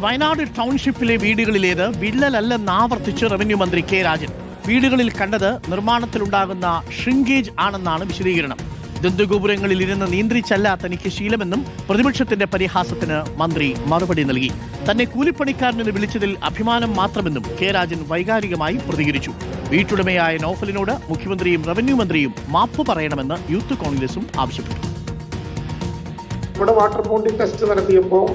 വയനാട് ടൗൺഷിപ്പിലെ വീടുകളിലേത് വിള്ളലല്ലെന്ന് ആവർത്തിച്ച് റവന്യൂ മന്ത്രി കെ രാജൻ. വീടുകളിൽ കണ്ടത് നിർമ്മാണത്തിലുണ്ടാകുന്ന ഷ്രിങ്കേജ് ആണെന്നാണ് വിശദീകരണം. ദന്തഗോപുരങ്ങളിൽ ഇരുന്ന് നിയന്ത്രിച്ചല്ല തനിക്ക് ശീലമെന്നും പ്രതിപക്ഷത്തിന്റെ പരിഹാസത്തിന് മന്ത്രി മറുപടി നൽകി. തന്നെ കൂലിപ്പണിക്കാരനെന്ന് വിളിച്ചതിൽ അഭിമാനം മാത്രമെന്നും കെ രാജൻ വൈകാരികമായി പ്രതികരിച്ചു. വീട്ടുടമയായ നൌഫലിനോട് മുഖ്യമന്ത്രിയും റവന്യൂ മന്ത്രിയും മാപ്പ് പറയണമെന്ന് യൂത്ത് കോൺഗ്രസും ആവശ്യപ്പെട്ടു. ഇവിടെ വാട്ടർ ബോണ്ടിംഗ് ടെസ്റ്റ് നടത്തിയപ്പോൾ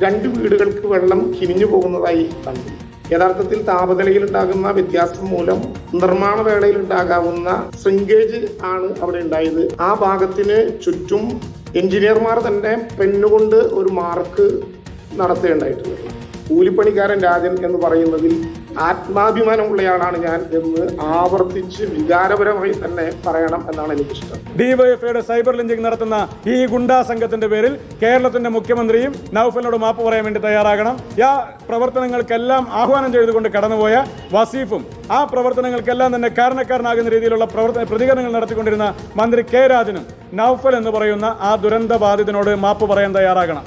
2 വീടുകൾക്ക് വെള്ളം കിനിഞ്ഞു പോകുന്നതായി കണ്ടു. യഥാർത്ഥത്തിൽ താപനിലയിൽ ഉണ്ടാകുന്ന വ്യത്യാസം മൂലം നിർമ്മാണ വേളയിൽ ഉണ്ടാകാവുന്ന ശ്രിങ്കേജ് ആണ് അവിടെ ഉണ്ടായത്. ആ ഭാഗത്തിന് ചുറ്റും എഞ്ചിനീയർമാർ തന്നെ പെന്നുകൊണ്ട് ഒരു മാർക്ക് നടത്തുകയുണ്ടായിട്ടുള്ളത്. കൂലിപ്പണിക്കാരൻ രാജൻ എന്ന് പറയുന്നതിൽ ആത്മാഭിമാനമുള്ളയാളാണ് ഞാൻ എന്ന് ആവർത്തിച്ച് വികാരപരമായി തന്നെ പറയണം എന്നാണ് എനിക്കിഷ്ടം. ഡിവൈഎഫ്ഐയുടെ സൈബർ ലിഞ്ചിങ് നടത്തുന്ന ഈ ഗുണ്ടാ സംഘത്തിന്റെ പേരിൽ കേരളത്തിന്റെ മുഖ്യമന്ത്രിയും നൌഫലിനോട് മാപ്പ് പറയാൻ വേണ്ടി തയ്യാറാകണം. ആ പ്രവർത്തനങ്ങൾക്കെല്ലാം ആഹ്വാനം ചെയ്തുകൊണ്ട് കടന്നുപോയ വസീഫും ആ പ്രവർത്തനങ്ങൾക്കെല്ലാം തന്നെ കാരണക്കാരനാകുന്ന രീതിയിലുള്ള പ്രതികരണങ്ങൾ നടത്തിക്കൊണ്ടിരുന്ന മന്ത്രി കെ രാജനും നൌഫൽ എന്ന് പറയുന്ന ആ ദുരന്ത ബാധിതനോട് മാപ്പ് പറയാൻ തയ്യാറാകണം.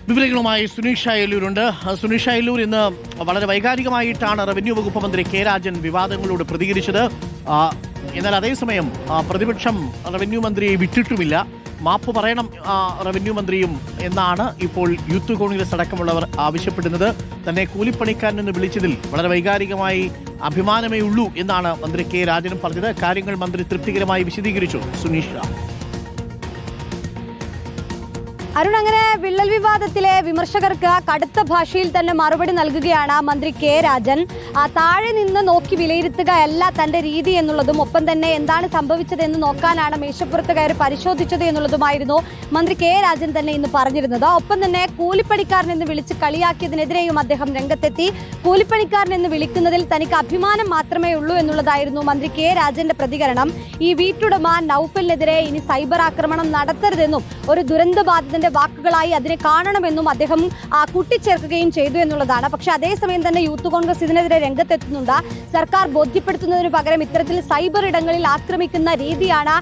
വിവരങ്ങളുമായി സുനീഷ് അയലൂരുണ്ട്. സുനീഷ് അയലൂർ, ഇന്ന് വളരെ വൈകാരികമായിട്ടാണ് റവന്യൂ വകുപ്പ് മന്ത്രി കെ രാജൻ വിവാദങ്ങളോട് പ്രതികരിച്ചത്. എന്നാൽ അതേസമയം പ്രതിപക്ഷം റവന്യൂ മന്ത്രിയെ വിട്ടിട്ടുമില്ല. മാപ്പ് പറയണം റവന്യൂ മന്ത്രിയും എന്നാണ് ഇപ്പോൾ യൂത്ത് കോൺഗ്രസ് അടക്കമുള്ളവർ ആവശ്യപ്പെടുന്നത്. തന്നെ കൂലിപ്പണിക്കാരനെന്ന് വിളിച്ചതിൽ വളരെ വൈകാരികമായി അഭിമാനമേ ഉള്ളൂ എന്നാണ് മന്ത്രി കെ രാജനും പറഞ്ഞത്. കാര്യങ്ങൾ മന്ത്രി തൃപ്തികരമായി വിശദീകരിച്ചു. സുനീഷ് അരുൺ, അങ്ങനെ വിള്ളൽ വിവാദത്തിലെ വിമർശകർക്ക് കടുത്ത ഭാഷയിൽ തന്നെ മറുപടി നൽകുകയാണ് മന്ത്രി കെ രാജൻ. താഴെ നിന്ന് നോക്കി വിലയിരുത്തുകയല്ല തന്റെ രീതി എന്നുള്ളതും, ഒപ്പം തന്നെ എന്താണ് സംഭവിച്ചതെന്ന് നോക്കാനാണ് മേശപ്പുറത്ത് കയറി പരിശോധിച്ചത് എന്നുള്ളതുമായിരുന്നു മന്ത്രി കെ രാജൻ തന്നെ ഇന്ന് പറഞ്ഞിരുന്നത്. ഒപ്പം തന്നെ കൂലിപ്പണിക്കാരനെന്ന് വിളിച്ച് കളിയാക്കിയതിനെതിരെയും അദ്ദേഹം രംഗത്തെത്തി. കൂലിപ്പണിക്കാരനെന്ന് വിളിക്കുന്നതിൽ തനിക്ക് അഭിമാനം മാത്രമേ ഉള്ളൂ എന്നുള്ളതായിരുന്നു മന്ത്രി കെ രാജന്റെ പ്രതികരണം. ഈ വീട്ടുടമ നൌഫലിനെതിരെ ഇനി സൈബർ ആക്രമണം നടത്തരുതെന്നും ഒരു ദുരന്തബാധിതന്റെ വാക്കുകളായി അതിനെ കാണണമെന്നും അദ്ദേഹം കൂട്ടിച്ചേർക്കുകയും ചെയ്തു എന്നുള്ളതാണ്. പക്ഷെ അതേസമയം തന്നെ യൂത്ത് കോൺഗ്രസ് ഇതിനെതിരെ രംഗത്തെത്തുന്നുണ്ട്. സർക്കാർ ബോധ്യപ്പെടുത്തുന്നതിന് പകരം ഇത്തരത്തിൽ സൈബർ ഇടങ്ങളിൽ ആക്രമിക്കുന്ന രീതിയാണ്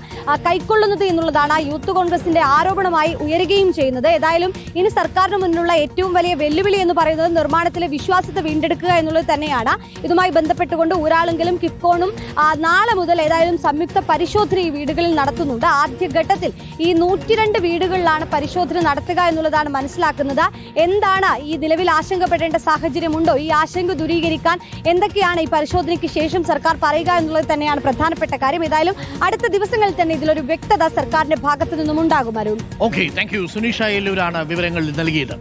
കൈക്കൊള്ളുന്നത് എന്നുള്ളതാണ് യൂത്ത് കോൺഗ്രസിന്റെ ആരോപണമായി ഉയരുകയും ചെയ്യുന്നത്. ഏതായാലും ഇനി സർക്കാരിന് മുന്നിലുള്ള ഏറ്റവും വലിയ വെല്ലുവിളി എന്ന് പറയുന്നത് നിർമ്മാണത്തിലെ വിശ്വാസ്യത വീണ്ടെടുക്കുക എന്നുള്ളത് തന്നെയാണ്. ഇതുമായി ബന്ധപ്പെട്ടുകൊണ്ട് ഊരാളുങ്കലും കിഫ്കോണും നാളെ മുതൽ ഏതായാലും സംയുക്ത പരിശോധന ഈ വീടുകളിൽ നടത്തുന്നുണ്ട്. ആദ്യഘട്ടത്തിൽ ഈ 102 വീടുകളിലാണ് പരിശോധന നടത്തുക എന്നുള്ളതാണ് മനസ്സിലാക്കുന്നത്. എന്താണ് ഈ നിലവിൽ ആശങ്കപ്പെടേണ്ട സാഹചര്യമുണ്ടോ? ഈ ആശങ്ക ദൂരീകരിക്കാൻ എന്തൊക്കെയാണ് ഈ പരിശോധനയ്ക്ക് ശേഷം സർക്കാർ പറയുക എന്നുള്ളത് തന്നെയാണ് പ്രധാനപ്പെട്ട കാര്യം. ഏതായാലും അടുത്ത ദിവസങ്ങളിൽ തന്നെ ഇതിലൊരു വ്യക്തത സർക്കാരിന്റെ ഭാഗത്തു നിന്നും ഉണ്ടാകും. Arun, okay, thank you. Suneesh അയലൂരാണ് വിവരങ്ങൾ നൽകിയത്.